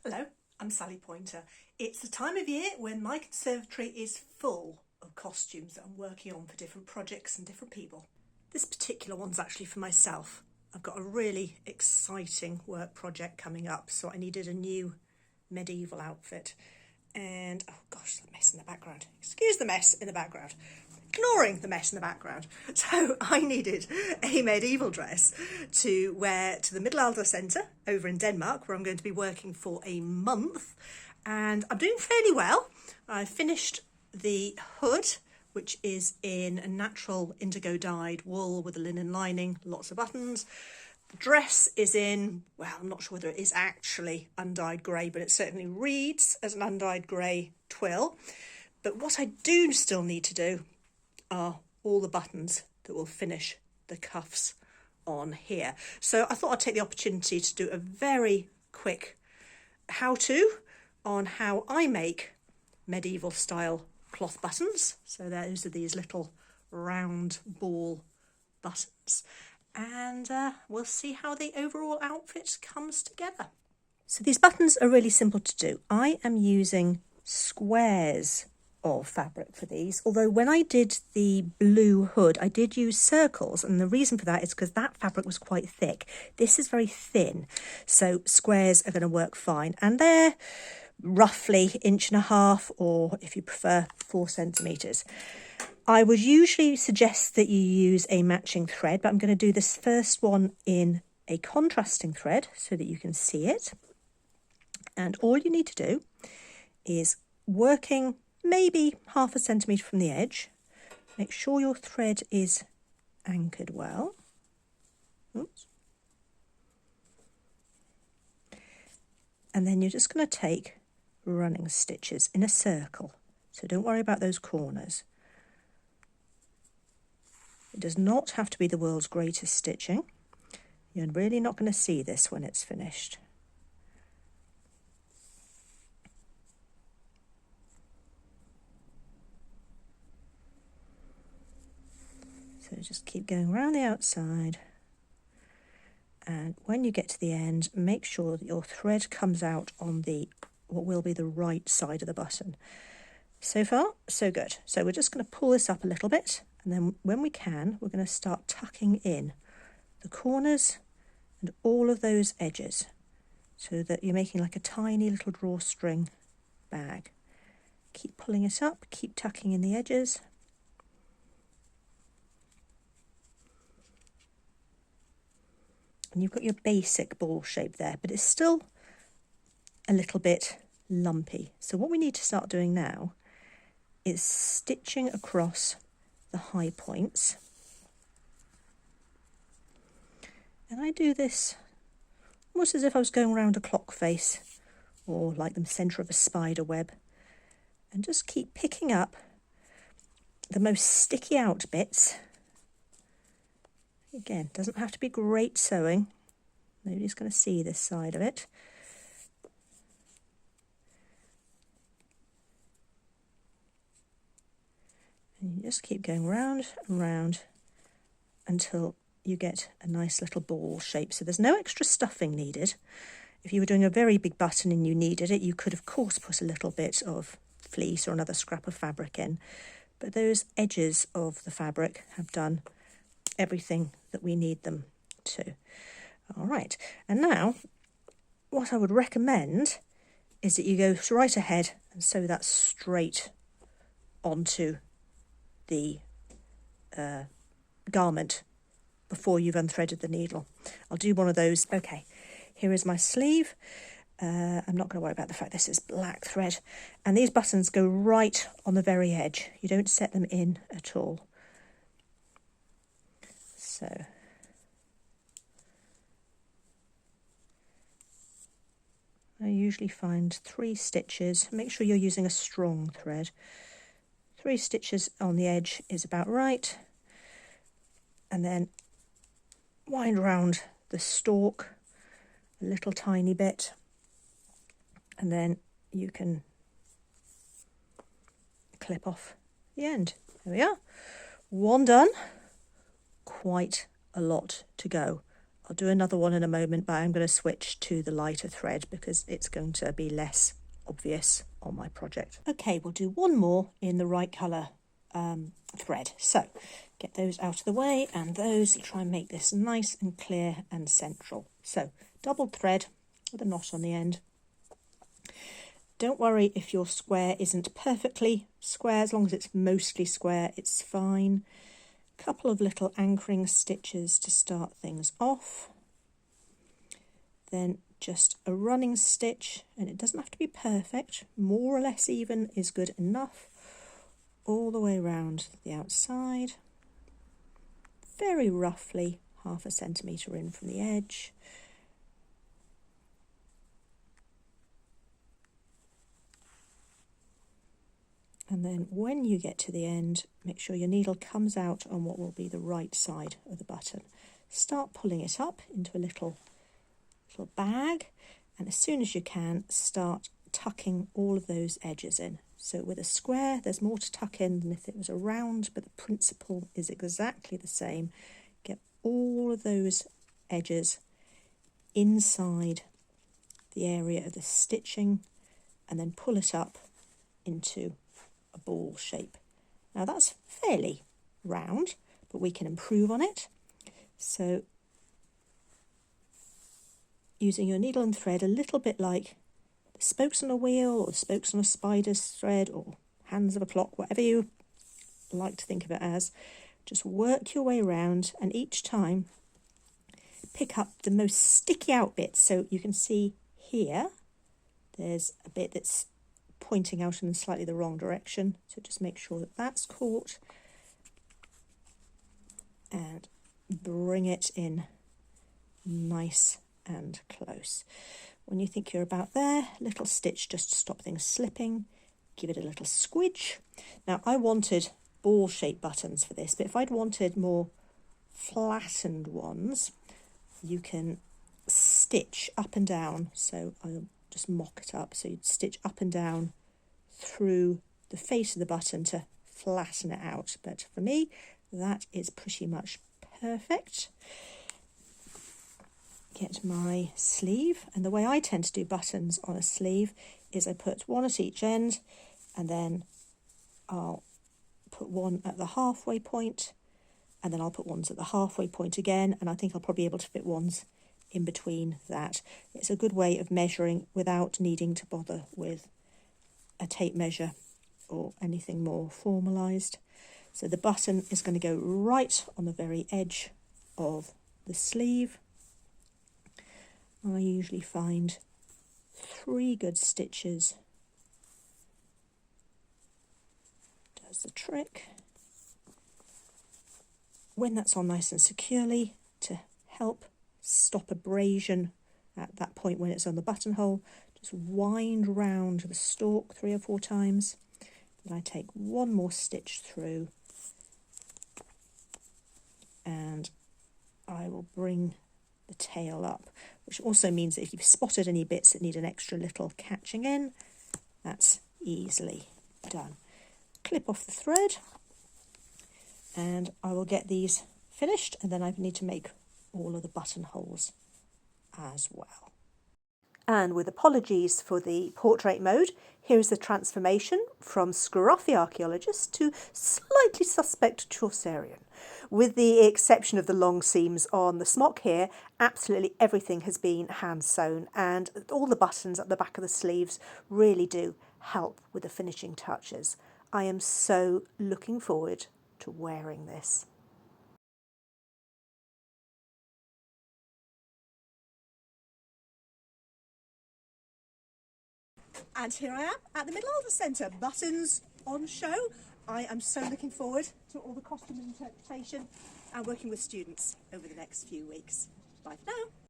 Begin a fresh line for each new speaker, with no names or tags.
Hello, I'm Sally Pointer. It's the time of year when my conservatory is full of costumes that I'm working on for different projects and different people. This particular one's actually for myself. I've got a really exciting work project coming up, so I needed a new medieval outfit. And, oh gosh, the mess in the background. Excuse the mess in the background. Ignoring the mess in the background. So I needed a medieval dress to wear to the Middelaldercentre over in Denmark, where I'm going to be working for a month. And I'm doing fairly well. I finished the hood, which is in a natural indigo dyed wool with a linen lining, lots of buttons. The dress is in, well, I'm not sure whether it is actually undyed grey, but it certainly reads as an undyed grey twill. But what I do still need to do are all the buttons that will finish the cuffs on here. So I thought I'd take the opportunity to do a very quick how-to on how I make medieval style cloth buttons. So those are these little round ball buttons. And we'll see how the overall outfit comes together. So these buttons are really simple to do. I am using squares of fabric for these, although when I did the blue hood I did use circles, and the reason for that is because that fabric was quite thick. This is very thin, so squares are going to work fine, and they're roughly 1.5 inches, or if you prefer 4 centimeters. I would usually suggest that you use a matching thread, but I'm going to do this first one in a contrasting thread so that you can see it. And all you need to do is working maybe 0.5 centimetre from the edge. Make sure your thread is anchored well. Oops. And then you're just going to take running stitches in a circle. So don't worry about those corners. It does not have to be the world's greatest stitching. You're really not going to see this when it's finished. So just keep going around the outside, and when you get to the end, make sure that your thread comes out on the what will be the right side of the button. So far, so good. So we're just going to pull this up a little bit, and then when we can, we're going to start tucking in the corners and all of those edges so that you're making like a tiny little drawstring bag. Keep pulling it up, keep tucking in the edges. And you've got your basic ball shape there, but it's still a little bit lumpy. So what we need to start doing now is stitching across the high points. And I do this almost as if I was going around a clock face or like the centre of a spider web. And just keep picking up the most sticky out bits. Again, doesn't have to be great sewing. Nobody's going to see this side of it. And you just keep going round and round until you get a nice little ball shape. So there's no extra stuffing needed. If you were doing a very big button and you needed it, you could of course put a little bit of fleece or another scrap of fabric in. But those edges of the fabric have done everything that we need them to. All right, and now what I would recommend is that you go right ahead and sew that straight onto the garment before you've unthreaded the needle. I'll do one of those. Okay, here is my sleeve. I'm not going to worry about the fact this is black thread, and these buttons go right on the very edge. You don't set them in at all. So I usually find 3 stitches. Make sure you're using a strong thread. 3 stitches on the edge is about right. And then wind around the stalk a little tiny bit. And then you can clip off the end. There we are. One done. Quite a lot to go. I'll do another one in a moment, but I'm going to switch to the lighter thread because it's going to be less obvious on my project. Okay, we'll do one more in the right colour thread. So get those out of the way, and those, try and make this nice and clear and central. So double thread with a knot on the end. Don't worry if your square isn't perfectly square, as long as it's mostly square, it's fine. Couple of little anchoring stitches to start things off, then just a running stitch, and it doesn't have to be perfect, more or less even is good enough, all the way around the outside, very roughly 1/2 centimetre in from the edge. And then when you get to the end, make sure your needle comes out on what will be the right side of the button. Start pulling it up into a little bag, and as soon as you can, start tucking all of those edges in. So with a square, there's more to tuck in than if it was a round, but the principle is exactly the same. Get all of those edges inside the area of the stitching, and then pull it up into a ball shape. Now that's fairly round, but we can improve on it. So using your needle and thread a little bit like the spokes on a wheel or the spokes on a spider's thread or hands of a clock, whatever you like to think of it as, just work your way around, and each time pick up the most sticky out bits. So you can see here there's a bit that's pointing out in slightly the wrong direction, so just make sure that that's caught and bring it in nice and close. When you think you're about there, little stitch just to stop things slipping, give it a little squidge. Now I wanted ball shaped buttons for this, but if I'd wanted more flattened ones, you can stitch up and down. So I'll just mock it up. So you'd stitch up and down through the face of the button to flatten it out. But for me, that is pretty much perfect. Get my sleeve, and the way I tend to do buttons on a sleeve is I put one at each end, and then I'll put one at the halfway point, and then I'll put ones at the halfway point again, and I think I'll probably be able to fit ones in between that. It's a good way of measuring without needing to bother with a tape measure or anything more formalised. So the button is going to go right on the very edge of the sleeve. I usually find 3 good stitches does the trick. When that's on nice and securely, to help stop abrasion at that point when it's on the buttonhole, just wind round the stalk 3 or 4 times. Then I take one more stitch through, and I will bring the tail up, which also means that if you've spotted any bits that need an extra little catching in, that's easily done. Clip off the thread, and I will get these finished, and then I need to make all of the buttonholes as well. And with apologies for the portrait mode, here is the transformation from scruffy archaeologist to slightly suspect Chaucerian. With the exception of the long seams on the smock here, absolutely everything has been hand sewn, and all the buttons at the back of the sleeves really do help with the finishing touches. I am so looking forward to wearing this. And here I am at the Middelaldercentre, buttons on show. I am so looking forward to all the costume interpretation and working with students over the next few weeks. Bye for now.